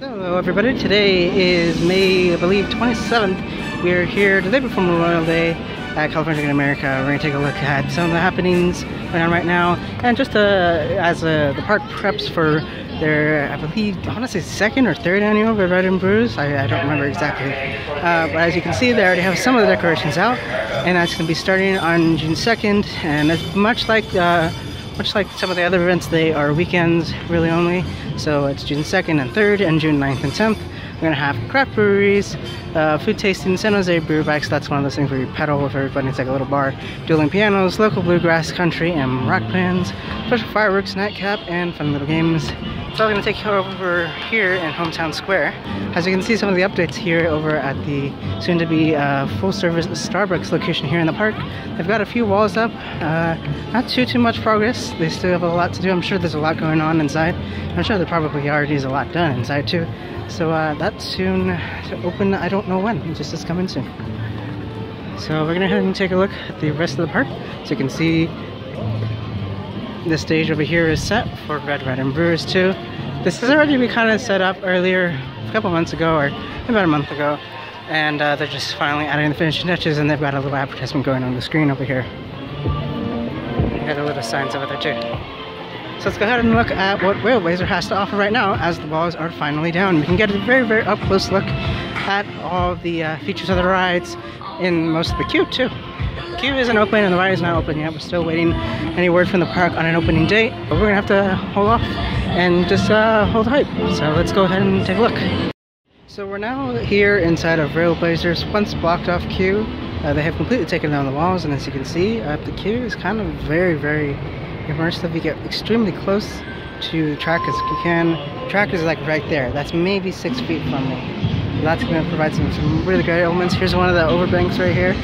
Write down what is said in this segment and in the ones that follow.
Hello everybody, today is May, I believe, 27th. We are here the day before Memorial Day at California in America. We're going to take a look at some of the happenings going on right now, and just as the park preps for their, I believe, I want to say second or third annual Red White and Brews. I don't remember exactly. But as you can see, they already have some of the decorations out, and that's going to be starting on June 2nd, and it's much like some of the other events, they are weekends really only. So it's June 2nd and 3rd and June 9th and 10th. We're going to have craft breweries, food tasting, San Jose brew bikes. That's one of those things where you pedal with everybody. It's like a little bar. Dueling pianos, local bluegrass, country, and rock bands. Special fireworks, nightcap, and fun little games. It's all going to take you over here in Hometown Square. As you can see, some of the updates here over at the soon-to-be full-service Starbucks location here in the park. They've got a few walls up. Not too much progress. They still have a lot to do. I'm sure there's a lot going on inside. I'm sure there probably already is a lot done inside too. So that's soon to open. I don't know when. It just is coming soon. So we're gonna head and take a look at the rest of the park. So you can see the stage over here is set for Red White and Brews too. This has already been kind of set up earlier, a couple months ago, or about a month ago. And they're just finally adding the finishing touches, and they've got a little advertisement going on the screen over here. Got a little signs over there too. So let's go ahead and look at what RailBlazer has to offer right now as the walls are finally down. We can get a very up close look at all the features of the rides in most of the queue too. The queue isn't open and the ride is not open yet. We're still waiting any word from the park on an opening date, but we're gonna have to hold off and just hold hype. So let's go ahead and take a look. So we're now here inside of RailBlazer's once blocked off queue. They have completely taken down the walls, and as you can see, the queue is kind of very immersive. You get extremely close to the track as you can. The track is like right there. That's maybe 6 feet from me. That's going to provide some really great elements. Here's one of the overbanks right here.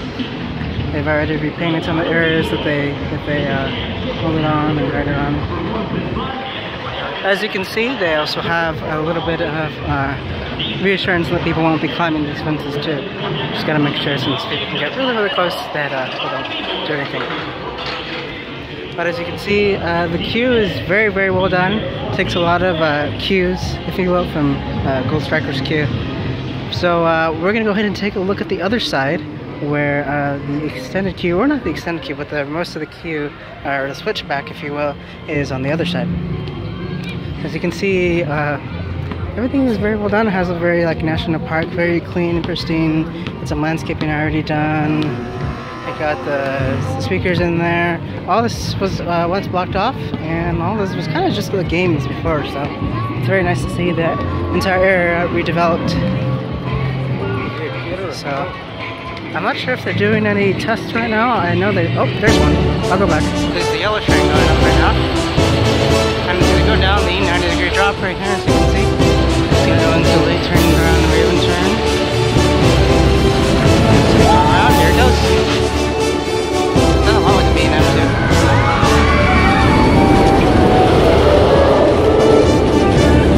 They've already repainted some of the areas that they hold it on and guide it on. As you can see, they also have a little bit of reassurance that people won't be climbing these fences too. Just gotta make sure, since people can get really close, that they don't do anything. But as you can see, the queue is very well done. It takes a lot of cues, if you will, from Gold Striker's queue. So we're gonna go ahead and take a look at the other side, where the extended queue, or not the extended queue, but most of the queue, or the switchback, if you will, is on the other side. As you can see, everything is very well done. It has a very national park, very clean and pristine. It's some landscaping already done. I got the speakers in there. All this was once blocked off, and all this was kind of just the games before, so it's very nice to see that entire area redeveloped. So I'm not sure if they're doing any tests right now. I know they, oh, there's one. I'll go back. There's the yellow train going up right now. I'm just going to go down the 90-degree drop right here, as you can see. It's going to go until they turn around the Raven turn. So go around, here it goes. It's not a lot like a B&M too.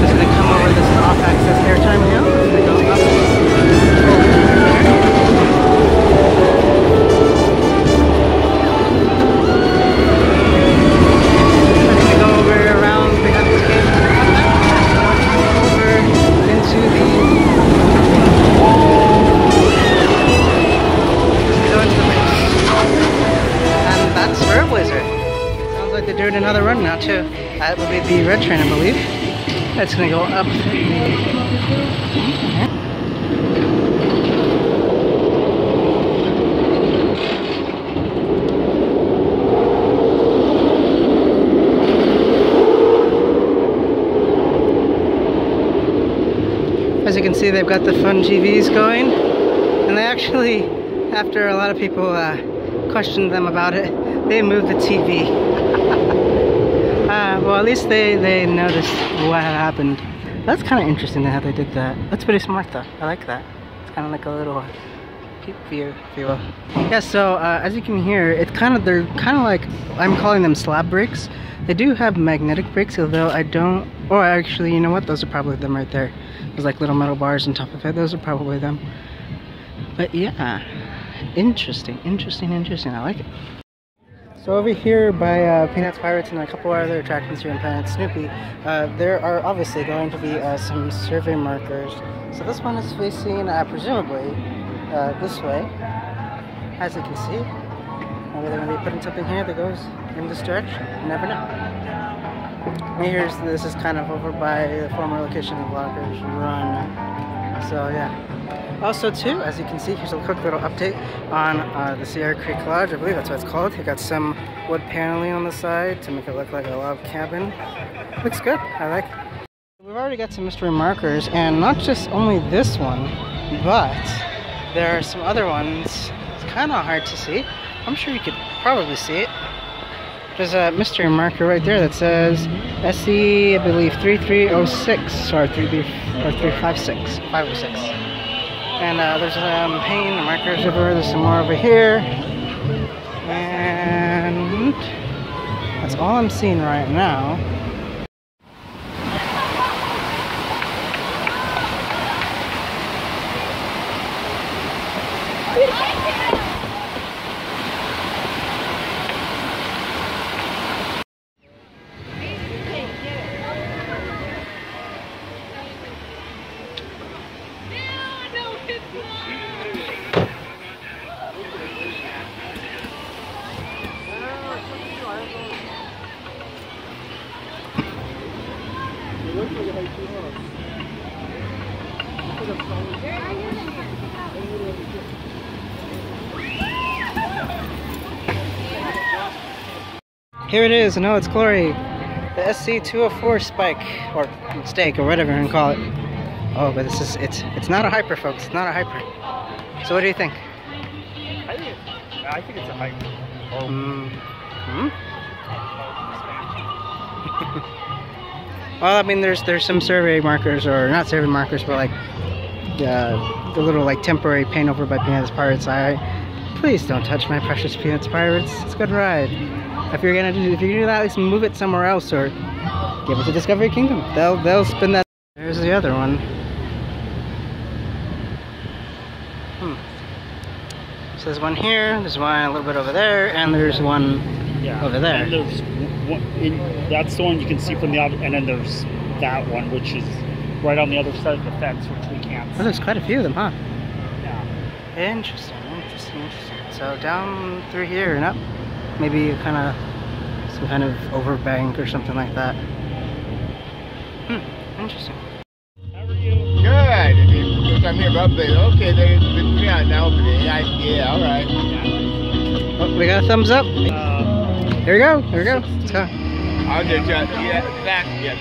Just going to come over this off-access airtime hill. It's going to go up. Doing another run now too. That will be the red train, I believe. That's gonna go up. As you can see, they've got the fun TVs going, and they actually, after a lot of people questioned them about it, they moved the TV. Well, at least they noticed what had happened. That's kind of interesting how they did that. That's pretty smart though. I like that. It's kind of like a little peep view, if you will. Yeah, so as you can hear, they're kind of like, I'm calling them slab brakes. They do have magnetic brakes, although I don't, or actually, you know what? Those are probably them right there. There's like little metal bars on top of it. Those are probably them. But yeah, interesting. I like it. So over here by Peanuts Pirates and a couple other attractions here in Planet Snoopy, there are obviously going to be some survey markers. So this one is facing, presumably, this way, as you can see. Maybe they're going to be putting something here that goes in this direction. You never know. And this is kind of over by the former location of Lockers Run. So yeah. Also too, as you can see, here's a quick little update on the Sierra Creek Lodge. I believe that's what it's called. It got some wood paneling on the side to make it look like a log cabin. Looks good. I like it. We've already got some mystery markers, and not just only this one, but there are some other ones. It's kind of hard to see. I'm sure you could probably see it. There's a mystery marker right there that says SE, I believe 3306 or 356, 506. And there's paint markers everywhere. There's some more over here, and that's all I'm seeing right now. Here it is, in all its glory, the SC204 Spike, or Stake, or whatever you can call it. Oh, but it's not a hyper, folks. It's not a hyper. So what do you think? I think it's a hyper. Well, I mean, there's some survey markers, or not survey markers, but like the little like temporary paint over by Peanuts Pirates. Please don't touch my precious Peanuts Pirates. It's a good ride. If you're gonna do that, at least move it somewhere else, or give it to Discovery Kingdom. They'll spin that. There's the other one. So there's one here. There's one a little bit over there, and there's one over there. And there's one, that's the one you can see from the other, and then there's that one, which is right on the other side of the fence, which we can't see. Oh, there's quite a few of them, huh? Yeah. Interesting. So down through here and up. Maybe some kind of overbank or something like that. Interesting. How are you? Good. I'm here about the okay. There's been 3 out now, but yeah, all right. Oh, we got a thumbs up. Here we go. Let's go. I'll get you. Yeah, back. Yeah.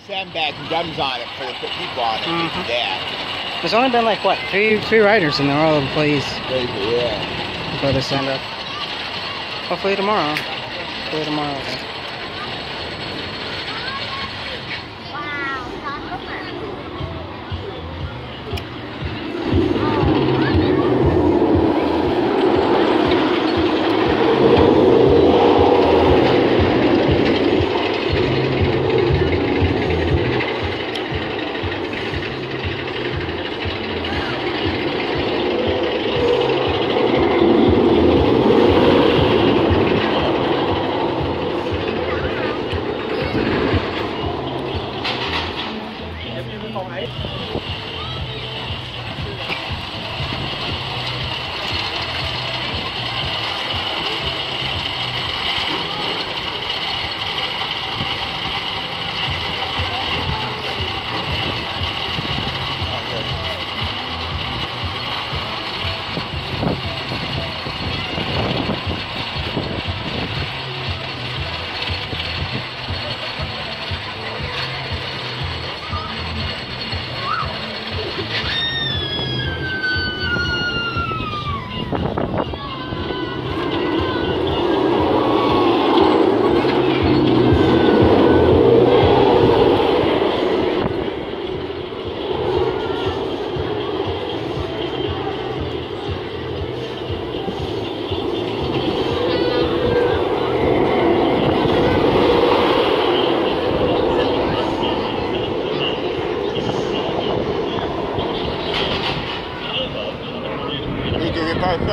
Sandbags and guns on it for the people on it. Yeah. There's only been like what, three riders, and they're all employees. Crazy, yeah. Before they stand up. Hopefully tomorrow. Okay.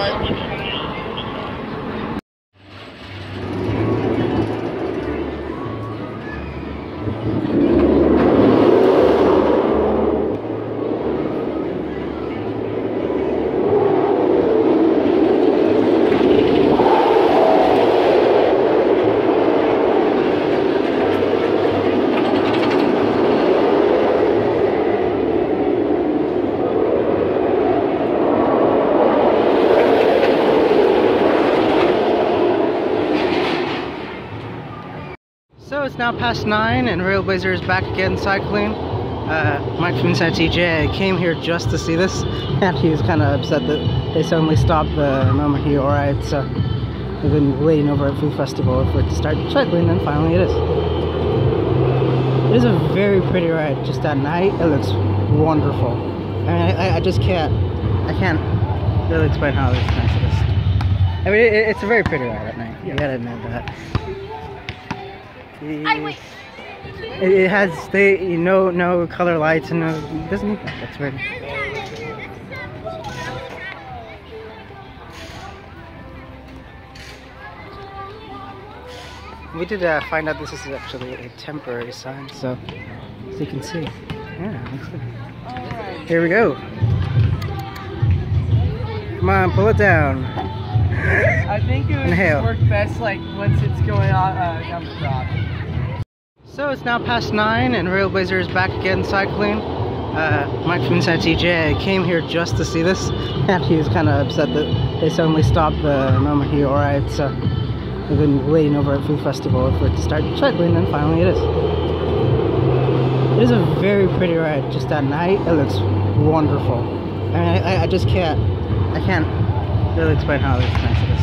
right. So it's now past 9 and RailBlazer is back again cycling. Mike from inside TGA came here just to see this, and he was kind of upset that they suddenly stopped the moment he arrived. So we've been waiting over at Food Festival for it to start cycling, and finally it is. It is a very pretty ride. Just at night, it looks wonderful. I mean, I just can't really explain how nice it is. I mean, it's a very pretty ride at night. You gotta admit that. It has no color lights and it doesn't need that. That's weird. We did find out this is actually a temporary sign, so as you can see, yeah, looks good. Right. Here we go. Come on, pull it down. I think it would work best like once it's going on down the drop. So it's now past 9 and RailBlazer is back again cycling. Mike from inside TGA came here just to see this, and he was kind of upset that they suddenly stopped the moment he arrived. So we've been waiting over at Food Festival for it to start cycling, and finally it is. It is a very pretty ride. Just at night, it looks wonderful. I mean, I just can't really explain how nice it is.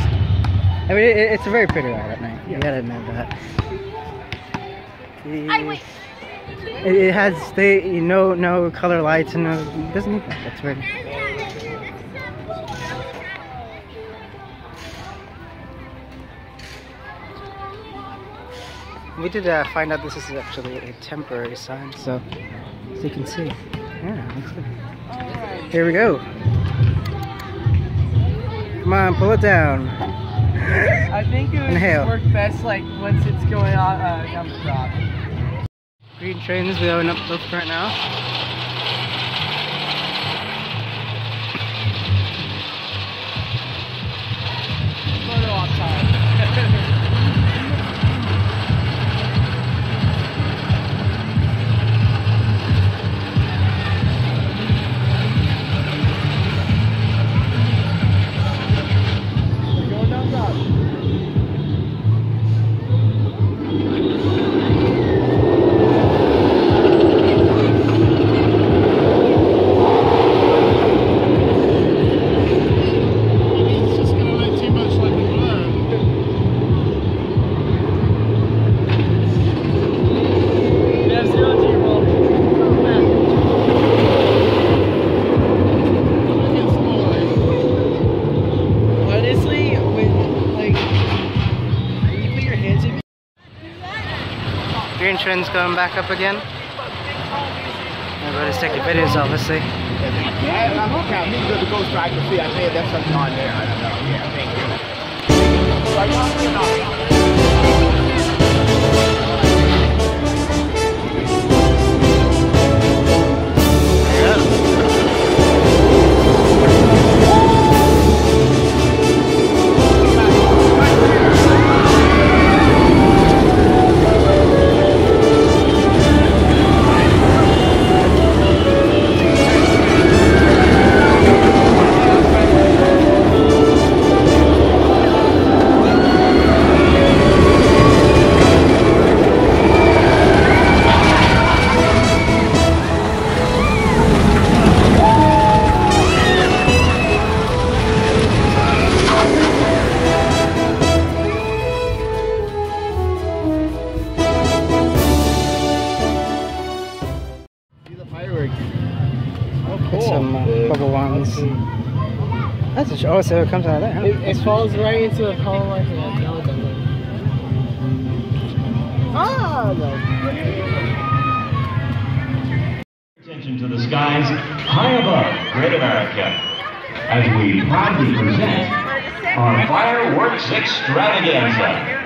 I mean, it's a very pretty ride at night. You gotta admit that. It has no color lights and it doesn't need that. That's weird. We did find out this is actually a temporary sign, so as you can see, yeah, looks good. Right. Here we go. Come on, pull it down. I think it would work best like once it's going on down the drop. Green trains blowing up lift right now. Photo op time. Green trend's going back up again. Everybody's taking videos, obviously. I'm okay. I'm good to go so I can see. I think that's something on there. I don't know. Yeah, thank you. Some bubble ones. That's a oh, so it comes out of there. Huh? It falls right into the column like that. No, it doesn't. Ah, no. Attention to the skies high above Great America. as we proudly present our fireworks extravaganza.